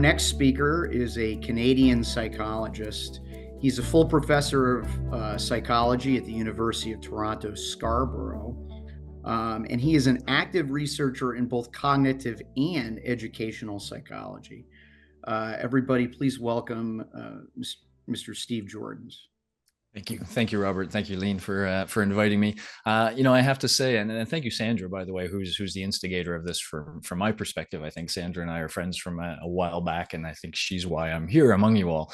next speaker is a Canadian psychologist. He's a full professor of psychology at the University of Toronto, Scarborough. And he is an active researcher in both cognitive and educational psychology. Everybody, please welcome Mr. Steve Joordens. Thank you, Robert. Thank you, Lean, for inviting me. I have to say, and thank you, Sandra, by the way, who's the instigator of this. From my perspective, I think Sandra and I are friends from a while back, and I think she's why I'm here among you all.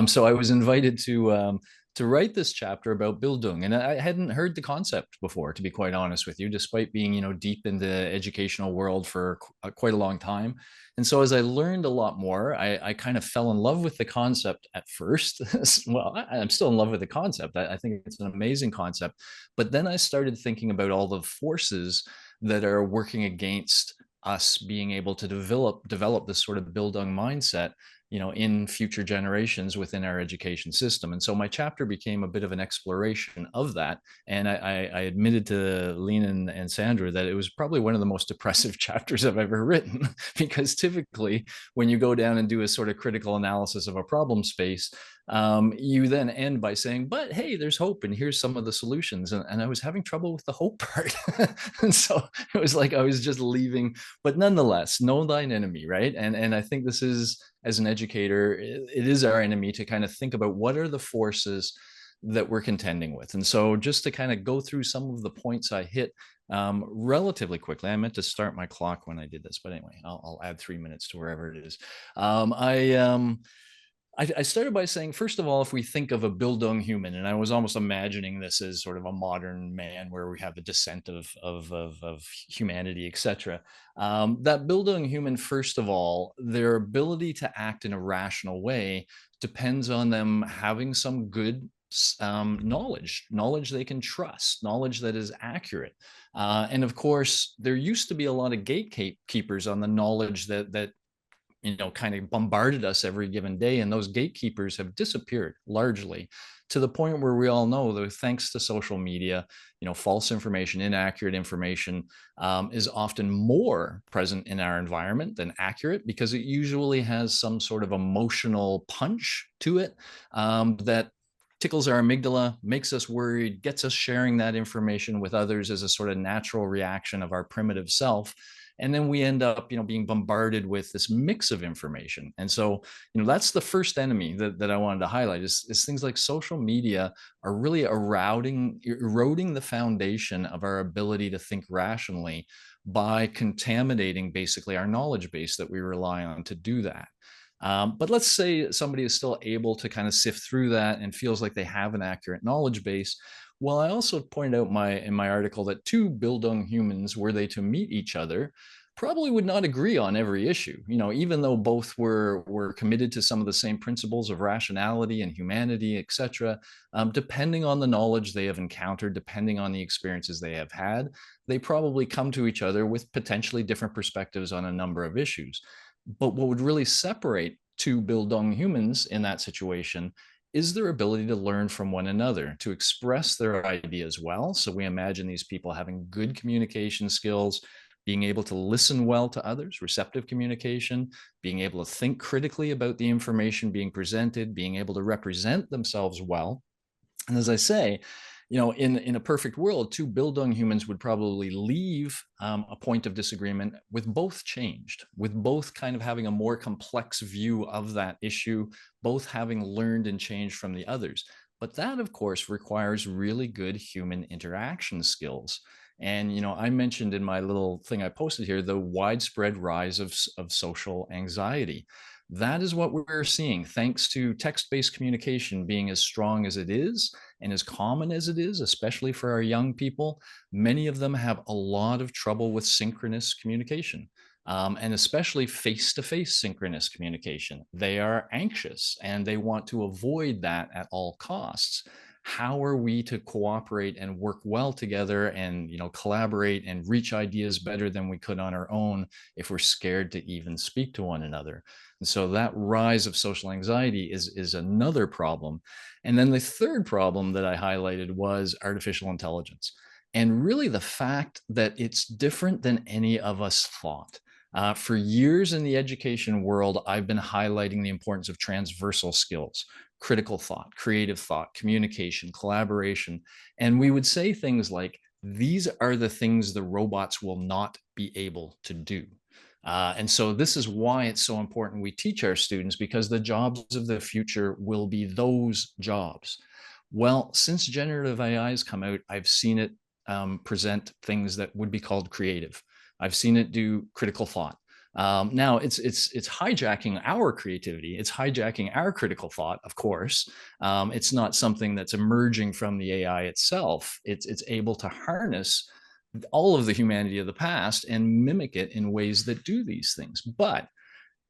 So I was invited to write this chapter about Bildung, and I hadn't heard the concept before, to be quite honest with you, despite being deep in the educational world for quite a long time. And so as I learned a lot more, I kind of fell in love with the concept at first. Well, I'm still in love with the concept. I think it's an amazing concept. But then I started thinking about all the forces that are working against us being able to develop this sort of Bildung mindset in future generations within our education system. And so my chapter became a bit of an exploration of that. And I admitted to Lean and Sandra that it was probably one of the most depressive chapters I've ever written, because typically when you go down and do a sort of critical analysis of a problem space, you then end by saying, but hey, there's hope, and here's some of the solutions. And I was having trouble with the hope part. And so it was like I was just leaving, but nonetheless, know thine enemy, right? And I think this is, as an educator, it is our enemy to kind of think about what are the forces that we're contending with. And so just to kind of go through some of the points I hit relatively quickly. I meant to start my clock when I did this, but anyway, I'll add 3 minutes to wherever it is. I started by saying, first of all, if we think of a Bildung human, and I was almost imagining this as sort of a modern man where we have the descent of humanity, etc. That Bildung human, first of all, their ability to act in a rational way depends on them having some good knowledge they can trust, knowledge that is accurate. And of course, there used to be a lot of gatekeepers on the knowledge that kind of bombarded us every given day. And those gatekeepers have disappeared largely, to the point where we all know that thanks to social media, false information, inaccurate information is often more present in our environment than accurate, because it usually has some sort of emotional punch to it that tickles our amygdala, makes us worried, gets us sharing that information with others as a sort of natural reaction of our primitive self. And then we end up, being bombarded with this mix of information. And so, that's the first enemy that I wanted to highlight is things like social media are really eroding the foundation of our ability to think rationally by contaminating basically our knowledge base that we rely on to do that. But let's say somebody is still able to kind of sift through that and feels like they have an accurate knowledge base. Well, I also pointed out in my article that two Bildung humans, were they to meet each other, probably would not agree on every issue. Even though both were committed to some of the same principles of rationality and humanity, etc. Depending on the knowledge they have encountered, depending on the experiences they have had, they probably come to each other with potentially different perspectives on a number of issues. But what would really separate two Bildung humans in that situation is their ability to learn from one another, to express their ideas well. So we imagine these people having good communication skills, being able to listen well to others, receptive communication, being able to think critically about the information being presented, being able to represent themselves well. And as I say, in a perfect world, two Bildung humans would probably leave a point of disagreement with both changed, with both kind of having a more complex view of that issue, both having learned and changed from the others. But that, of course, requires really good human interaction skills. And, I mentioned in my little thing I posted here, the widespread rise of social anxiety. That is what we're seeing, thanks to text-based communication being as strong as it is and as common as it is, especially for our young people. Many of them have a lot of trouble with synchronous communication, and especially face-to-face synchronous communication. They are anxious and they want to avoid that at all costs. How are we to cooperate and work well together and collaborate and reach ideas better than we could on our own if we're scared to even speak to one another? And so that rise of social anxiety is another problem. And then the third problem that I highlighted was artificial intelligence, and really the fact that it's different than any of us thought. For years in the education world, I've been highlighting the importance of transversal skills, critical thought, creative thought, communication, collaboration. And we would say things like, these are the things the robots will not be able to do. And so this is why it's so important we teach our students, because the jobs of the future will be those jobs. Well, since generative AI has come out, I've seen it present things that would be called creative. I've seen it do critical thought. Now it's hijacking our creativity. It's hijacking our critical thought, of course. It's not something that's emerging from the AI itself. It's able to harness all of the humanity of the past and mimic it in ways that do these things. But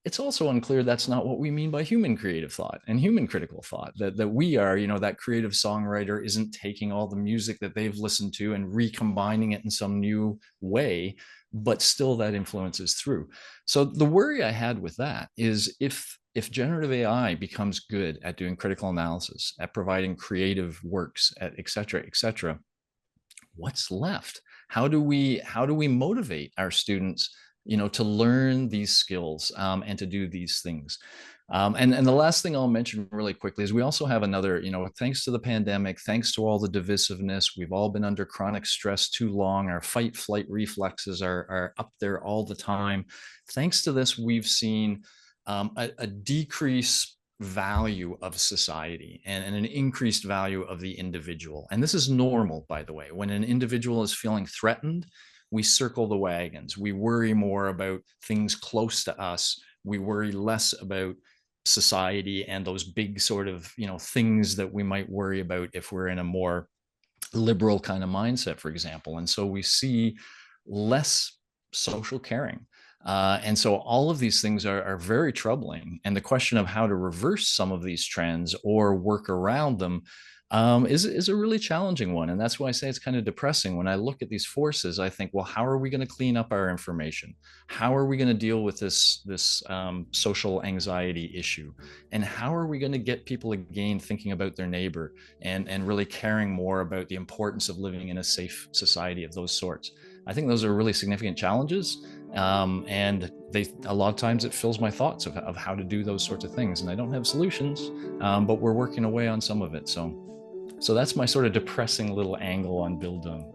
it's also unclear that's not what we mean by human creative thought and human critical thought, that we are, that creative songwriter isn't taking all the music that they've listened to and recombining it in some new way, but still that influence is through. So the worry I had with that is, if generative AI becomes good at doing critical analysis, at providing creative works, at et cetera, what's left? How do we motivate our students, to learn these skills, and to do these things? And the last thing I'll mention really quickly is we also have another, thanks to the pandemic, thanks to all the divisiveness, we've all been under chronic stress too long. Our fight flight reflexes are up there all the time. Thanks to this, we've seen a decrease value of society, and an increased value of the individual. And this is normal, by the way. When an individual is feeling threatened, we circle the wagons. We worry more about things close to us. We worry less about society and those big sort of, things that we might worry about if we're in a more liberal kind of mindset, for example. And so we see less social caring. And so all of these things are very troubling. And the question of how to reverse some of these trends or work around them is a really challenging one. And that's why I say it's kind of depressing. When I look at these forces, I think, well, how are we going to clean up our information? How are we going to deal with this social anxiety issue? And how are we going to get people again thinking about their neighbor and really caring more about the importance of living in a safe society of those sorts? I think those are really significant challenges. And a lot of times it fills my thoughts of how to do those sorts of things. And I don't have solutions, but we're working away on some of it. So that's my sort of depressing little angle on Bildung.